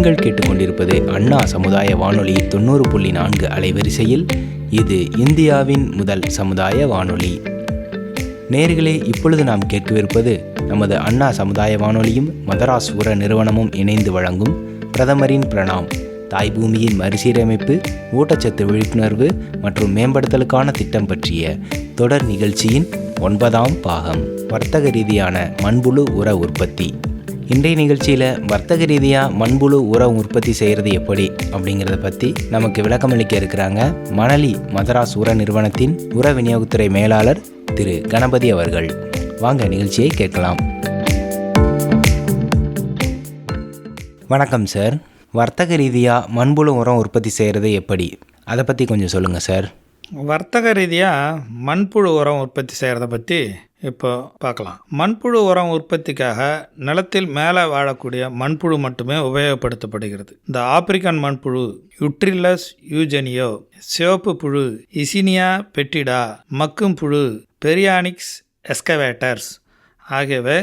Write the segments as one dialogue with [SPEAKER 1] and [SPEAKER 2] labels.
[SPEAKER 1] நீங்கள் கேட்டுக்கொண்டிருப்பது அண்ணா சமுதாய வானொலி 90.4 அலைவரிசையில். இது இந்தியாவின் முதல் சமுதாய வானொலி. நேயர்களே, இப்பொழுது நாம் கேட்கவிருப்பது நமது அண்ணா சமுதாய வானொலியும் மதராஸ் உர நிறுவனமும் இணைந்து வழங்கும் பிரதமரின் பிரணாம், தாய் பூமியின் மறுசீரமைப்பு, ஊட்டச்சத்து விழிப்புணர்வு மற்றும் மேம்படுத்தலுக்கான திட்டம் பற்றிய தொடர் நிகழ்ச்சியின் 9ஆம் பாகம், வர்த்தக ரீதியான மண்புழு உர உற்பத்தி. இன்றைய நிகழ்ச்சியில் வர்த்தக ரீதியாக மண்புழு உரம் உற்பத்தி செய்கிறது எப்படி அப்படிங்கிறத பற்றி நமக்கு விளக்கமளிக்க இருக்கிறாங்க மணலி மதராஸ் உர நிறுவனத்தின் உர விநியோகத்துறை மேலாளர் திரு கணபதி அவர்கள். வாங்க நிகழ்ச்சியை கேட்கலாம். வணக்கம் சார். வர்த்தக ரீதியாக மண்புழு உரம் உற்பத்தி செய்கிறது எப்படி, அதை பற்றி கொஞ்சம் சொல்லுங்கள் சார்.
[SPEAKER 2] வர்த்தக ரீதியாக மண்புழு உரம் உற்பத்தி செய்கிறத பற்றி இப்போ பார்க்கலாம். மண்புழு உரம் உற்பத்திக்காக நிலத்தில் மேலே வாழக்கூடிய மண்புழு மட்டுமே உபயோகப்படுத்தப்படுகிறது. இந்த ஆப்பிரிக்கன் மண்புழு, யுட்ரில்லஸ் யூஜெனியோ, சிவப்பு புழு இசினியா பெட்டிடா, மக்கும் புழு பெரியானிக்ஸ் எஸ்கவேட்டர்ஸ் ஆகியவை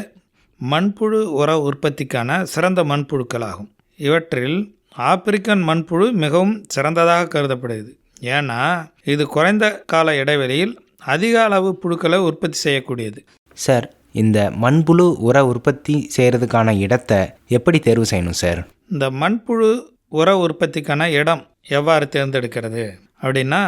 [SPEAKER 2] மண்புழு உர உற்பத்திக்கான சிறந்த மண்புழுக்களாகும். இவற்றில் ஆப்பிரிக்கன் மண்புழு மிகவும் சிறந்ததாக கருதப்படுகிறது. ஏன்னா இது குறைந்த கால இடைவெளியில் அதிக அளவு புழுக்களை உற்பத்தி செய்யக்கூடியது.
[SPEAKER 1] சார், இந்த மண்புழு உர உற்பத்தி செய்கிறதுக்கான இடத்தை எப்படி தேர்வு செய்யணும் சார்?
[SPEAKER 2] இந்த மண்புழு உர உற்பத்திக்கான இடம் எவ்வாறு தேர்ந்தெடுக்கிறது அப்படின்னா,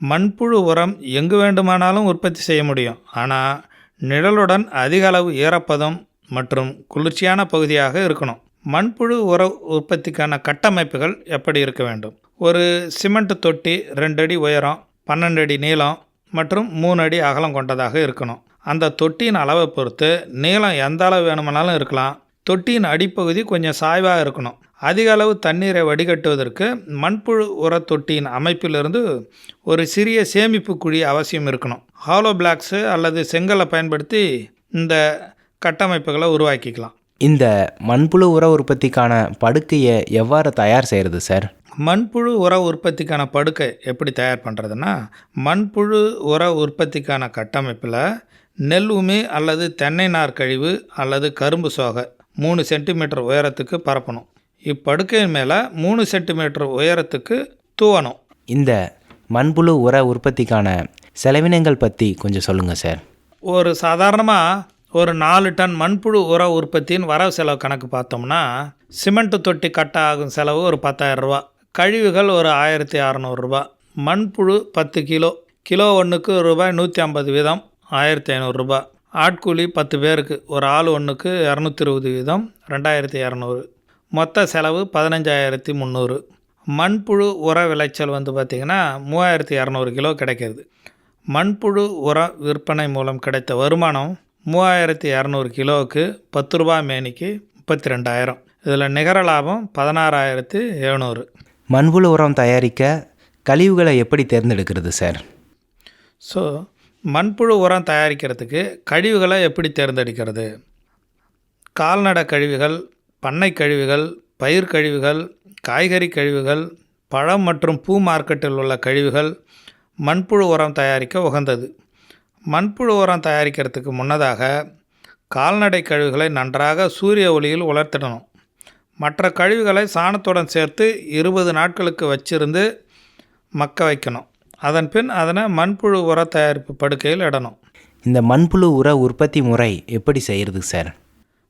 [SPEAKER 2] மண்புழு உரம் எங்கு வேண்டுமானாலும் உற்பத்தி செய்ய முடியும். ஆனால் நிழலுடன் அதிக அளவு ஈரப்பதம் மற்றும் குளிர்ச்சியான பகுதியாக இருக்கணும். மண்புழு உர உற்பத்திக்கான கட்டமைப்புகள் எப்படி இருக்க வேண்டும்? ஒரு சிமெண்ட் தொட்டி 2 அடி உயரம், 12 அடி நீளம் மற்றும் 3 அடி அகலம் கொண்டதாக இருக்கணும். அந்த தொட்டியின் அளவை பொறுத்து நீளம் எந்த அளவு வேணுமானாலும் இருக்கலாம். தொட்டியின் அடிப்பகுதி கொஞ்சம் சாய்வாக இருக்கணும். அதிக அளவு தண்ணீரை வடிகட்டுவதற்கு மண்புழு உர தொட்டியின் அமைப்பிலிருந்து ஒரு சிறிய சேமிப்பு குழி அவசியம் இருக்கணும். ஹாலோ பிளாக்ஸு அல்லது செங்கலை பயன்படுத்தி இந்த கட்டமைப்புகளை உருவாக்கிக்கலாம்.
[SPEAKER 1] இந்த மண்புழு உர உற்பத்திக்கான படுக்கையை எவ்வாறு தயார் செய்கிறது சார்?
[SPEAKER 2] மண்புழு உர உற்பத்திக்கான படுக்கை எப்படி தயார் பண்ணுறதுன்னா, மண்புழு உர உற்பத்திக்கான கட்டமைப்பில் நெல் உமி அல்லது தென்னை நார் கழிவு அல்லது கரும்பு சோகை 3 சென்டிமீட்டர் உயரத்துக்கு பரப்பணும். இப்படுக்கையின் மேலே 3 சென்டிமீட்டர் உயரத்துக்கு தூவணும்.
[SPEAKER 1] இந்த மண்புழு உர உற்பத்திக்கான செலவினங்கள் பற்றி கொஞ்சம் சொல்லுங்கள் சார்.
[SPEAKER 2] ஒரு சாதாரணமாக ஒரு 4 டன் மண்புழு உர உற்பத்தியின் வரவு செலவு கணக்கு பார்த்தோம்னா, சிமெண்ட் தொட்டி கட்ட ஆகும் செலவு ஒரு 10,000 ரூபா, கழிவுகள் ஒரு 1600 ரூபா, மண்புழு 10 கிலோ, கிலோ ஒன்றுக்கு ரூபாய் 150 வீதம் 1500 ரூபா, ஆட்கூலி 10 பேருக்கு ஒரு ஆள் ஒன்றுக்கு 220 வீதம் 2200, மொத்த செலவு 15300. மண்புழு உர விளைச்சல் பார்த்திங்கன்னா 3200 கிலோ கிடைக்கிறது. மண்புழு உர விற்பனை மூலம் கிடைத்த வருமானம் 3200 கிலோவுக்கு 10 ரூபா மேனிக்கு 32,000. இதில் நிகர லாபம் 16,700.
[SPEAKER 1] மண்புழு உரம் தயாரிக்க கழிவுகளை எப்படி தேர்ந்தெடுக்கிறது சார்?
[SPEAKER 2] ஸோ மண்புழு உரம் தயாரிக்கிறதுக்கு கழிவுகளை எப்படி தேர்ந்தெடுக்கிறது? கால்நடை கழிவுகள், பண்ணை கழிவுகள், பயிர் கழிவுகள், காய்கறி கழிவுகள், பழம் மற்றும் பூ மார்க்கெட்டில் உள்ள கழிவுகள் மண்புழு உரம் தயாரிக்க உகந்தது. மண்புழு உரம் தயாரிக்கிறதுக்கு முன்னதாக கால்நடை கழிவுகளை நன்றாக சூரிய ஒளியில் உலர்த்திடணும். மற்ற கழிவுகளை சாணத்துடன் சேர்த்து 20 நாட்களுக்கு வச்சிருந்து மக்க வைக்கணும். அதன் பின் அதனை மண்புழு உர தயாரிப்பு படுக்கையில் இடணும்.
[SPEAKER 1] இந்த மண்புழு உர உற்பத்தி முறை எப்படி செய்கிறது சார்?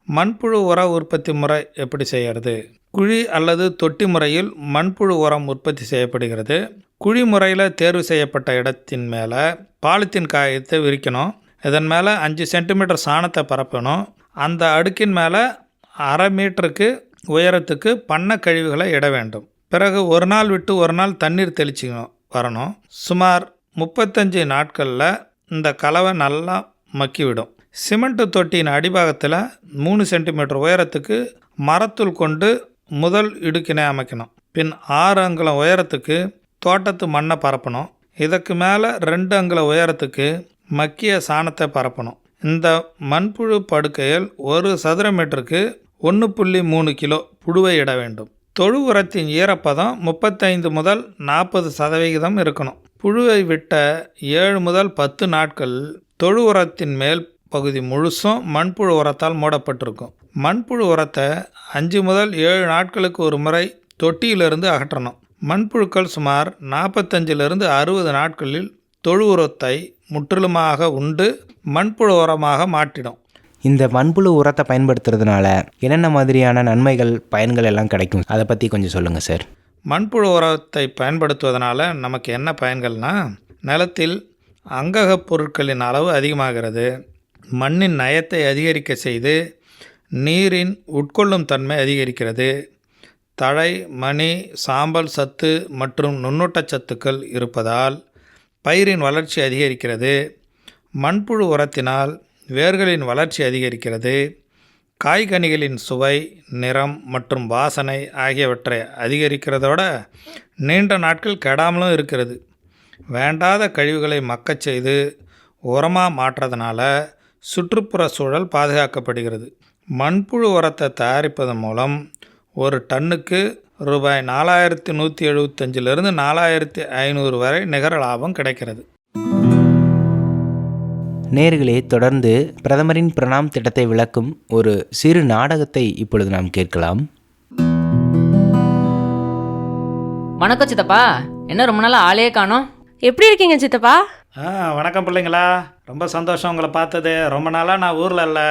[SPEAKER 2] மண்புழு உர உற்பத்தி முறை எப்படி செய்கிறது? குழி அல்லது தொட்டி முறையில் மண்புழு உரம் உற்பத்தி செய்யப்படுகிறது. குழி முறையில் தேர்வு செய்யப்பட்ட இடத்தின் மேலே பாலித்தீன் காயத்தை விரிக்கணும். இதன் மேலே 5 சென்டிமீட்டர் சாணத்தை பரப்பணும். அந்த அடுக்கின் மேலே 1/2 மீட்டருக்கு உயரத்துக்கு பண்ணை கழிவுகளை இட வேண்டும். பிறகு ஒரு நாள் விட்டு ஒரு நாள் தண்ணீர் தெளிச்சு வரணும். சுமார் 35 நாட்களில் இந்த கலவை நல்லா மக்கிவிடும். சிமெண்ட் தொட்டியின் அடிபாகத்தில் 3 சென்டிமீட்டர் உயரத்துக்கு மரத்தூள் கொண்டு முதல் இடுக்கினை அமைக்கணும். பின் 6 அங்குலம் உயரத்துக்கு தோட்டத்து மண்ணை பரப்பணும். இதுக்கு மேலே 2 அங்குலம் உயரத்துக்கு மக்கிய சாணத்தை பரப்பணும். இந்த மண்புழு படுக்கையில் 1 சதுர மீட்டருக்கு 1.3 கிலோ புழுவை இட வேண்டும். தொழு உரத்தின் ஈரப்பதம் 35 முதல் 40% இருக்கணும். புழுவை விட்ட 7 முதல் 10 நாட்கள் தொழு உரத்தின் மேல் பகுதி முழுசும் மண்புழு உரத்தால் மூடப்பட்டிருக்கும். மண்புழு உரத்தை 5 முதல் 7 நாட்களுக்கு ஒரு முறை தொட்டியிலிருந்து அகற்றணும். மண்புழுக்கள் சுமார் 45லிருந்து 60 நாட்களில் தொழு உரத்தை முற்றிலுமாக உண்டு மண்புழு உரமாக மாற்றிடும்.
[SPEAKER 1] இந்த மண்புழு உரத்தை பயன்படுத்துறதுனால என்னென்ன மாதிரியான நன்மைகள் பயன்கள் எல்லாம் கிடைக்கும், அதை பற்றி கொஞ்சம் சொல்லுங்கள் சார்.
[SPEAKER 2] மண்புழு உரத்தை பயன்படுத்துவதனால நமக்கு என்ன பயன்கள்னா, நிலத்தில் அங்ககப் பொருட்களின் அளவு அதிகமாகிறது, மண்ணின் நயத்தை அதிகரிக்க செய்து நீரின் உட்கொள்ளும் தன்மை அதிகரிக்கிறது, தழை, மணி, சாம்பல் சத்து மற்றும் நுண்ணூட்டச்சத்துக்கள் இருப்பதால் பயிரின் வளர்ச்சி அதிகரிக்கிறது, மண்புழு உரத்தினால் வேர்களின் வளர்ச்சி அதிகரிக்கிறது, காய்கனிகளின் சுவை, நிறம் மற்றும் வாசனை ஆகியவற்றை அதிகரிக்கிறதோட நீண்ட நாட்கள் கெடாமலும் இருக்கிறது. வேண்டாத கழிவுகளை மக்கச் செய்து உரமாக மாற்றுறதுனால சுற்றுப்புற சூழல் பாதுகாக்கப்படுகிறது. மண்புழு உரத்தை தயாரிப்பதன் மூலம் ஒரு டன்னுக்கு ரூபாய் 4175லிருந்து 4500 வரை நிகர லாபம் கிடைக்கிறது.
[SPEAKER 1] நேயர்களே, தொடர்ந்து பிரதமரின் பிரணாம் திட்டத்தை விளக்கும் ஒரு சிறு நாடகத்தை இப்பொழுது நாம் கேட்கலாம்.
[SPEAKER 3] வணக்கம் சித்தப்பா, என்ன ரொம்ப நாள் ஆளே காணோம்?
[SPEAKER 4] எப்படி இருக்கீங்க சித்தப்பா?
[SPEAKER 2] வணக்கம் பிள்ளைங்களா, ரொம்ப சந்தோஷம் உங்களை பார்த்தது. ரொம்ப நாளாக நான் ஊரில் இல்லை,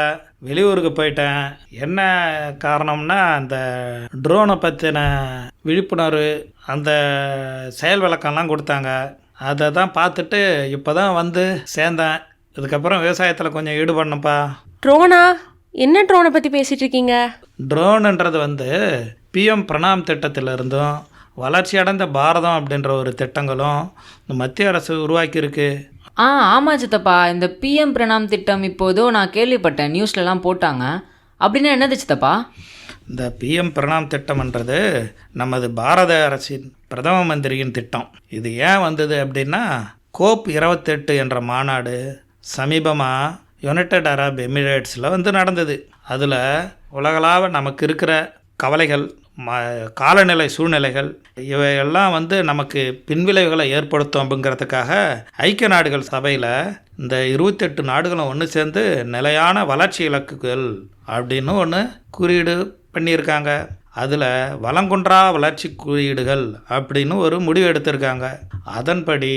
[SPEAKER 2] வெளியூருக்கு போயிட்டேன். என்ன காரணம்னா, அந்த ட்ரோனை பற்றின விழிப்புணர்வு, அந்த செயல் விளக்கம்லாம் கொடுத்தாங்க. அதை தான் பார்த்துட்டு இப்போ தான் வந்து சேர்ந்தேன். இதுக்கப்புறம் விவசாயத்தில் கொஞ்சம் ஈடுபடணும்ப்பா.
[SPEAKER 4] ட்ரோனா? என்ன ட்ரோனை பற்றி பேசிகிட்டு இருக்கீங்க?
[SPEAKER 2] ட்ரோனுன்றது வந்து பிஎம் பிரணாம் திட்டத்திலிருந்தும் வளர்ச்சியடைந்த பாரதம் அப்படின்ற ஒரு திட்டங்களும் இந்த மத்திய அரசு உருவாக்கியிருக்கு.
[SPEAKER 3] ஆமாம் சித்தப்பா, இந்த பிஎம் பிரணாம் திட்டம் இப்போதோ நான் கேள்விப்பட்டேன், நியூஸ்லலாம் போட்டாங்க. அப்படின்னா என்னது சித்தப்பா?
[SPEAKER 2] இந்த பிஎம் பிரணாம் திட்டம்ன்றது நமது பாரத அரசின் பிரதம மந்திரியின் திட்டம். இது ஏன் வந்தது அப்படின்னா, COP 28 என்ற மாநாடு சமீபமாக யுனைடெட் அரப் எமிரேட்ஸில் வந்து நடந்தது. அதில் உலகளாவ நமக்கு இருக்கிற கவலைகள், காலநிலை சூழ்நிலைகள் இவையெல்லாம் வந்து நமக்கு பின்விளைவுகளை ஏற்படுத்தும் அப்படிங்கிறதுக்காக ஐக்கிய நாடுகள் சபையில் இந்த 28 நாடுகளும் ஒன்று சேர்ந்து நிலையான வளர்ச்சி இலக்குகள் அப்படின்னு ஒன்று குறியீடு பண்ணியிருக்காங்க. அதில் வளங்குன்றா வளர்ச்சி குறியீடுகள் அப்படின்னு ஒரு முடிவு எடுத்திருக்காங்க. அதன்படி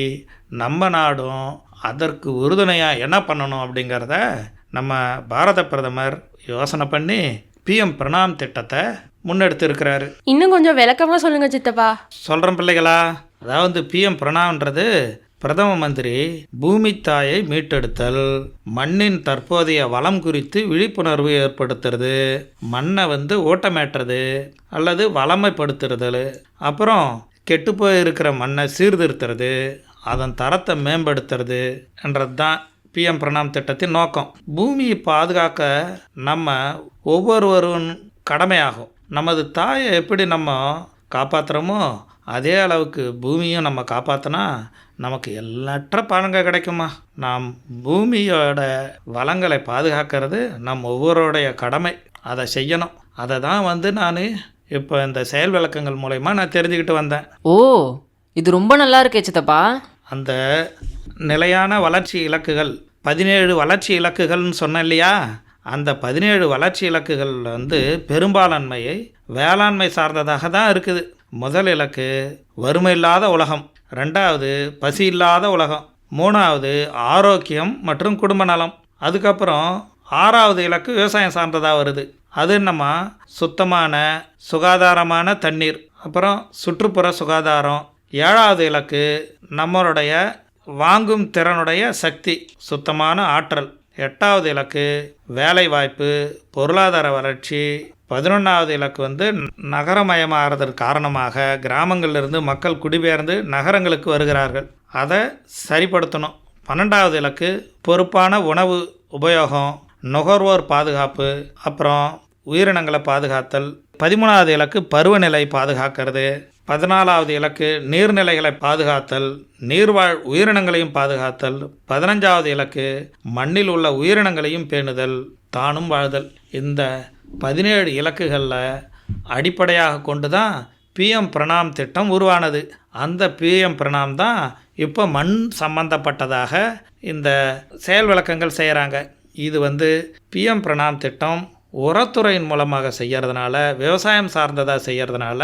[SPEAKER 2] நம்ம நாடும் அதற்கு உறுதுணையாக என்ன பண்ணணும் அப்படிங்கிறத நம்ம பாரத பிரதமர் யோசனை பண்ணி பிஎம் பிரணாம் திட்டத்தை முன்னெடுத்து இருக்கிறாரு.
[SPEAKER 4] இன்னும் கொஞ்சம் விளக்கமாக சொல்லுங்க சித்தப்பா.
[SPEAKER 2] சொல்கிறேன் பிள்ளைகளா. அதாவது பிஎம் பிரணாம்ன்றது பிரதம மந்திரி பூமி தாயை மீட்டெடுத்தல், மண்ணின் தற்போதைய வளம் குறித்து விழிப்புணர்வு ஏற்படுத்துறது, மண்ணை வந்து ஓட்டமேற்றுறது அல்லது வளமைப்படுத்துறது, அப்புறம் கெட்டுப்போய் இருக்கிற மண்ணை சீர்திருத்துறது, அதன் தரத்தை மேம்படுத்துறது என்றது தான் பிஎம் பிரணாம் திட்டத்தின் நோக்கம். பூமியை பாதுகாக்க நம்ம ஒவ்வொருவரும் கடமையாகும். நமது தாயை எப்படி நம்ம காப்பாற்றுறோமோ அதே அளவுக்கு பூமியும் நம்ம காப்பாற்றினா நமக்கு எல்லற்ற பலன்கள் கிடைக்குமா. நாம் பூமியோட வளங்களை பாதுகாக்கிறது நம் ஒவ்வொருடைய கடமை. அதை செய்யணும். அதை தான் வந்து நான் இப்போ இந்த செயல் விளக்கங்கள் மூலயமா நான் தெரிஞ்சுக்கிட்டு வந்தேன்.
[SPEAKER 3] ஓ, இது ரொம்ப நல்லா இருக்கே சித்தப்பா.
[SPEAKER 2] அந்த நிலையான வளர்ச்சி இலக்குகள் 17 வளர்ச்சி இலக்குகள்னு சொன்னேன் இல்லையா, அந்த 17 வளர்ச்சி இலக்குகள் வந்து பெரும்பாலாண்மையை வேளாண்மை சார்ந்ததாக தான் இருக்குது. முதல் இலக்கு வறுமை இல்லாத உலகம், 2வது பசி இல்லாத உலகம், 3வது ஆரோக்கியம் மற்றும் குடும்ப நலம், அதுக்கப்புறம் 6வது இலக்கு விவசாயம் சார்ந்ததாக வருது. அது நம்ம சுத்தமான சுகாதாரமான தண்ணீர், அப்புறம் சுற்றுப்புற சுகாதாரம். 7வது இலக்கு நம்மளுடைய வாங்கும் திறனுடைய சக்தி, சுத்தமான ஆற்றல். 8வது இலக்கு வேலை வாய்ப்பு, பொருளாதார வளர்ச்சி. 11வது இலக்கு வந்து நகரமயமாகிறதற்கு காரணமாக கிராமங்களிலிருந்து மக்கள் குடிபெயர்ந்து நகரங்களுக்கு வருகிறார்கள், அதை சரிப்படுத்தணும். 12வது இலக்கு பொறுப்பான உணவு உபயோகம், நுகர்வோர் பாதுகாப்பு, அப்புறம் உயிரினங்களை பாதுகாத்தல். 13வது இலக்கு பருவநிலை பாதுகாக்கிறது. 14வது இலக்கு நீர்நிலைகளை பாதுகாத்தல், நீர்வாழ் உயிரினங்களையும் பாதுகாத்தல். 15வது இலக்கு மண்ணில் உள்ள உயிரினங்களையும் பேணுதல், தானும் வாழ்தல். இந்த 17 இலக்குகளில் அடிப்படையாக கொண்டு தான் பிஎம் பிரணாம் திட்டம் உருவானது. அந்த பிஎம் பிரணாம் தான் இப்போ மண் சம்பந்தப்பட்டதாக இந்த செயல் விளக்கங்கள் செய்கிறாங்க. இது வந்து பிஎம் பிரணாம் திட்டம் உரத்துறையின் மூலமாக செய்கிறதுனால, விவசாயம் சார்ந்ததாக செய்கிறதுனால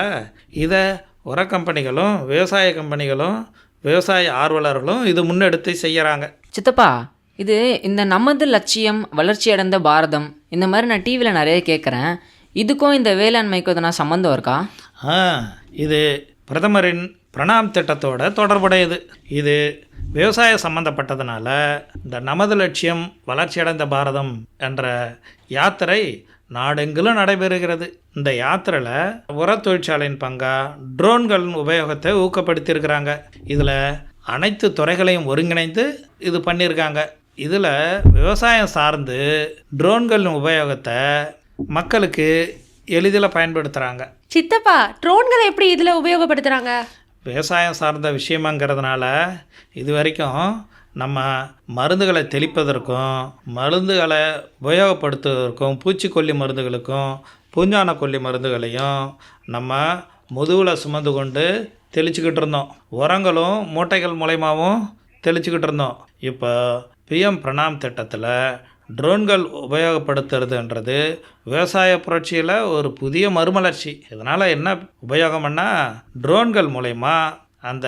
[SPEAKER 2] இதை உர கம்பெனிகளும் விவசாய கம்பெனிகளும் விவசாய ஆர்வலர்களும் இது முன்னெடுத்து செய்கிறாங்க.
[SPEAKER 3] சித்தப்பா, இது இந்த நமது லட்சியம் வளர்ச்சி அடைந்த பாரதம் இந்த மாதிரி நான் டிவியில் நிறைய கேட்குறேன். இதுக்கும் இந்த வேளாண்மைக்கும் எதனா சம்மந்தம் இருக்கா?
[SPEAKER 2] இது பிரதமரின் பிரணாம் திட்டத்தோட தொடர்புடையது. இது விவசாய சம்பந்தப்பட்டதுனால இந்த நமது லட்சியம் வளர்ச்சியடைந்த பாரதம் என்ற யாத்திரை நாடெங்கிலும் நடைபெறுகிறது. இந்த யாத்திரையில் உர தொழிற்சாலையின் பங்காக ட்ரோன்களின் உபயோகத்தை ஊக்கப்படுத்தியிருக்கிறாங்க. இதில் அனைத்து துறைகளையும் ஒருங்கிணைந்து இது பண்ணியிருக்காங்க. இதில் விவசாயம் சார்ந்து ட்ரோன்களின் உபயோகத்தை மக்களுக்கு எளிதில் பயன்படுத்துகிறாங்க.
[SPEAKER 4] சித்தப்பா, ட்ரோன்களை எப்படி இதில் உபயோகப்படுத்துகிறாங்க?
[SPEAKER 2] விவசாயம் சார்ந்த விஷயமாங்கிறதுனால இது வரைக்கும் நம்ம மருந்துகளை தெளிப்பதற்கும் மருந்துகளை உபயோகப்படுத்துவதற்கும் பூச்சிக்கொல்லி மருந்துகளுக்கும் பூஞ்சான கொல்லி மருந்துகளையும் நம்ம முதுகில் சுமந்து கொண்டு தெளிச்சுக்கிட்டு இருந்தோம். உரங்களும் மூட்டைகள் மூலயமாவும் தெளிச்சுக்கிட்டு இருந்தோம். இப்போ பிஎம் பிரணாம் திட்டத்தில் ட்ரோன்கள் உபயோகப்படுத்துறதுன்றது விவசாய புரட்சியில் ஒரு புதிய மறுமலர்ச்சி. இதனால் என்ன உபயோகம்னா, ட்ரோன்கள் மூலயமா அந்த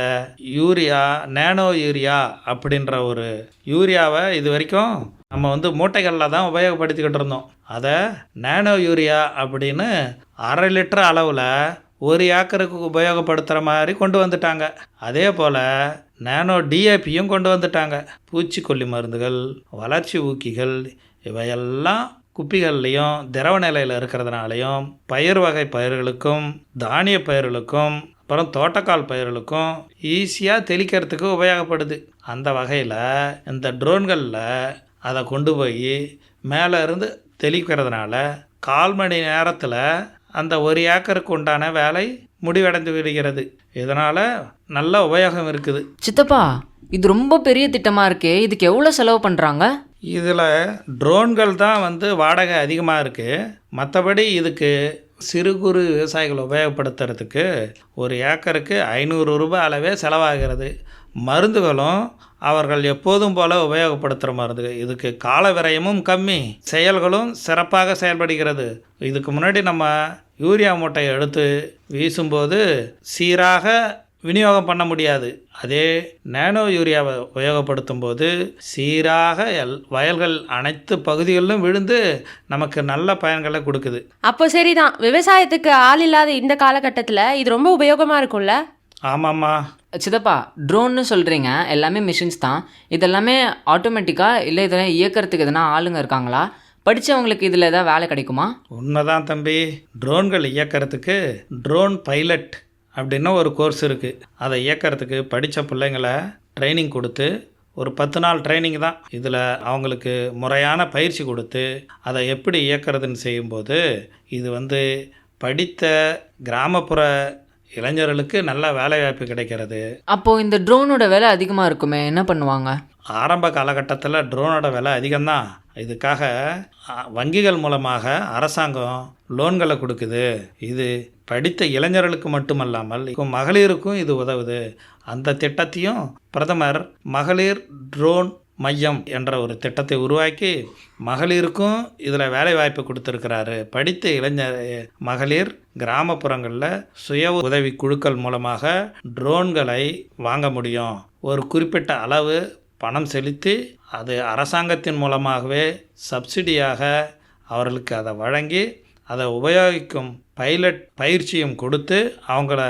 [SPEAKER 2] யூரியா, நேனோ யூரியா அப்படின்ற ஒரு யூரியாவை இது வரைக்கும் நம்ம மூட்டைகளில் தான் உபயோகப்படுத்திக்கிட்டு இருந்தோம். அதை நேனோ யூரியா அப்படின்னு 1/2 லிட்டர் அளவில் 1 ஏக்கருக்கு உபயோகப்படுத்துகிற மாதிரி கொண்டு வந்துட்டாங்க. அதே போல் நேனோ டிஏபியும் கொண்டு வந்துட்டாங்க. பூச்சிக்கொல்லி மருந்துகள், வளர்ச்சி ஊக்கிகள் இவையெல்லாம் குப்பிகள்லையும் திரவ நிலையில் இருக்கிறதுனாலையும் பயிர் வகை பயிர்களுக்கும் தானிய பயிர்களுக்கும் அப்புறம் தோட்டக்கால் பயிர்களுக்கும் ஈஸியாக தெளிக்கிறதுக்கு உபயோகப்படுது. அந்த வகையில் இந்த ட்ரோன்களில் அதை கொண்டு போய் மேலே இருந்து தெளிக்கிறதுனால 1/4 மணி நேரத்தில் அந்த 1 ஏக்கருக்கு உண்டான வேலை முடிவடைந்து விடுகிறது. இதனால் நல்ல உபயோகம் இருக்குது.
[SPEAKER 3] சித்தப்பா, இது ரொம்ப பெரிய திட்டமாக இருக்கே, இதுக்கு எவ்வளோ செலவு பண்ணுறாங்க?
[SPEAKER 2] இதில் ட்ரோன்கள் தான் வாடகை அதிகமாக இருக்குது. மற்றபடி இதுக்கு சிறு குறு விவசாயிகள் உபயோகப்படுத்துறதுக்கு 1 ஏக்கருக்கு 500 ரூபாய் அளவே செலவாகிறது. மருந்துகளும் அவர்கள் எப்போதும் போல் உபயோகப்படுத்துகிற மருந்து. இதுக்கு கால விரயமும் கம்மி, செயல்களும் சிறப்பாக செயல்படுகிறது. இதுக்கு முன்னாடி நம்ம யூரியா மூட்டையை எடுத்து வீசும்போது சீராக விநியோகம் பண்ண முடியாது. அதே நேனோ யூரியாவை உபயோகப்படுத்தும் போது சீராக வயல்கள் அனைத்து பகுதிகளிலும் விழுந்து நமக்கு நல்ல பயன்களை கொடுக்குது.
[SPEAKER 4] அப்போ சரிதான், விவசாயத்துக்கு ஆள் இல்லாத இந்த காலகட்டத்தில் இது ரொம்ப உபயோகமாக இருக்கும்ல?
[SPEAKER 2] ஆமாம்மா.
[SPEAKER 3] சித்தப்பா, ட்ரோன்னு சொல்கிறீங்க, எல்லாமே மிஷின்ஸ் தான். இதெல்லாமே ஆட்டோமேட்டிக்காக இல்லை இதெல்லாம் இயக்கிறதுக்கு எதனா ஆளுங்க இருக்காங்களா? படித்தவங்களுக்கு இதில் எதாவது வேலை கிடைக்குமா?
[SPEAKER 2] உண்மைதான் தம்பி. ட்ரோன்கள் இயக்கிறதுக்கு ட்ரோன் பைலட் அப்படின்னு ஒரு கோர்ஸ் இருக்குது. அதை இயக்கிறதுக்கு படித்த பிள்ளைங்களை ட்ரைனிங் கொடுத்து ஒரு 10 நாள் ட்ரைனிங் தான். இதில் அவங்களுக்கு முறையான பயிற்சி கொடுத்து அதை எப்படி இயக்கிறதுன்னு செய்யும்போது இது படித்த கிராமப்புற இளைஞர்களுக்கு நல்ல வேலைவாய்ப்பு கிடைக்கிறது.
[SPEAKER 3] அப்போது இந்த ட்ரோனோட விலை அதிகமாக இருக்குமே, என்ன பண்ணுவாங்க?
[SPEAKER 2] ஆரம்ப காலகட்டத்தில் ட்ரோனோட விலை அதிகம்தான். இதுக்காக வங்கிகள் மூலமாக அரசாங்கம் லோன்களை கொடுக்குது. இது படித்த இளைஞர்களுக்கு மட்டுமல்லாமல் மகளிருக்கும் இது உதவுது. அந்த திட்டத்தையும் பிரதமர் மகளிர் ட்ரோன் மையம் என்ற ஒரு திட்டத்தை உருவாக்கி மகளிருக்கும் இதில் வேலை வாய்ப்பு கொடுத்துருக்கிறாரு. படித்த மகளிர் கிராமப்புறங்களில் சுய உதவி குழுக்கள் மூலமாக ட்ரோன்களை வாங்க முடியும். ஒரு குறிப்பிட்ட அளவு பணம் செலுத்தி அது அரசாங்கத்தின் மூலமாகவே சப்சிடியாக அவர்களுக்கு அதை வழங்கி அதை உபயோகிக்கும் பைலட் பயிற்சியும் கொடுத்து அவங்கள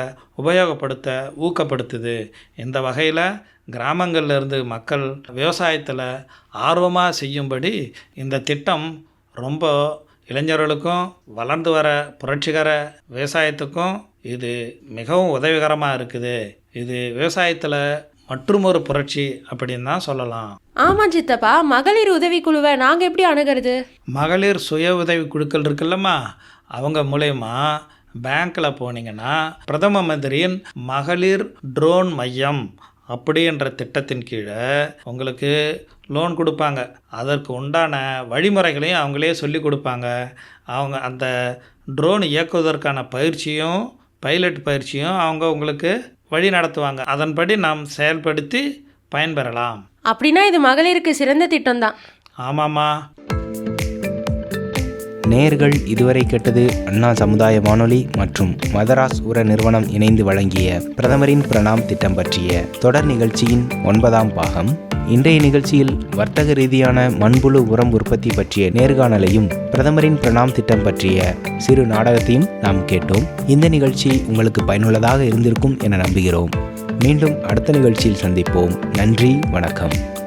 [SPEAKER 2] உபயோகப்படுத்த ஊக்கப்படுத்துது. இந்த வகையில் கிராமங்கள்லேருந்து மக்கள் விவசாயத்தில் ஆர்வமாக செய்யும்படி இந்த திட்டம் ரொம்ப இளைஞர்களுக்கும் வளர்ந்து வர புரட்சிகர விவசாயத்துக்கும் இது மிகவும் உதவிகரமாக இருக்குது. இது விவசாயத்தில் மற்றுமொரு புரட்சி அப்படின்னு தான் சொல்லலாம்.
[SPEAKER 4] ஆமாம் சித்தப்பா, மகளிர் உதவிக்குழுவை நாங்கள் எப்படி அணுகிறது?
[SPEAKER 2] மகளிர் சுய உதவி குழுக்கள் இருக்குல்லம்மா, அவங்க மூலயமா பேங்க்கில் போனீங்கன்னா பிரதம மந்திரியின் மகளிர் ட்ரோன் மையம் அப்படின்ற திட்டத்தின் கீழே உங்களுக்கு லோன் கொடுப்பாங்க. அதற்கு உண்டான வழிமுறைகளையும் அவங்களே சொல்லி கொடுப்பாங்க. அவங்க அந்த ட்ரோன் இயக்குவதற்கான பயிற்சியும் பைலட் பயிற்சியும் அவங்க உங்களுக்கு வழி நடத்துவாங்க. அதன்படி நாம் செயல்படுத்தி பயன்பெறலாம்.
[SPEAKER 4] அப்படின்னா இது மகளிருக்கு சிறந்த திட்டம் தான்.
[SPEAKER 2] ஆமாம்மா.
[SPEAKER 1] நேயர்கள் இதுவரை கேட்டது அண்ணா சமுதாய வானொலி மற்றும் மதராஸ் உர நிறுவனம் இணைந்து வழங்கிய பிரதமரின் பிரணாம் திட்டம் பற்றிய தொடர் நிகழ்ச்சியின் 9ஆம் பாகம். இன்றைய நிகழ்ச்சியில் வர்த்தக ரீதியான மண்புழு உரம் உற்பத்தி பற்றிய நேர்காணலையும் பிரதமரின் பிரணாம் திட்டம் பற்றிய சிறு நாடகத்தையும் நாம் கேட்டோம். இந்த நிகழ்ச்சி உங்களுக்கு பயனுள்ளதாக இருந்திருக்கும் என நம்புகிறோம். மீண்டும் அடுத்த நிகழ்ச்சியில் சந்திப்போம். நன்றி, வணக்கம்.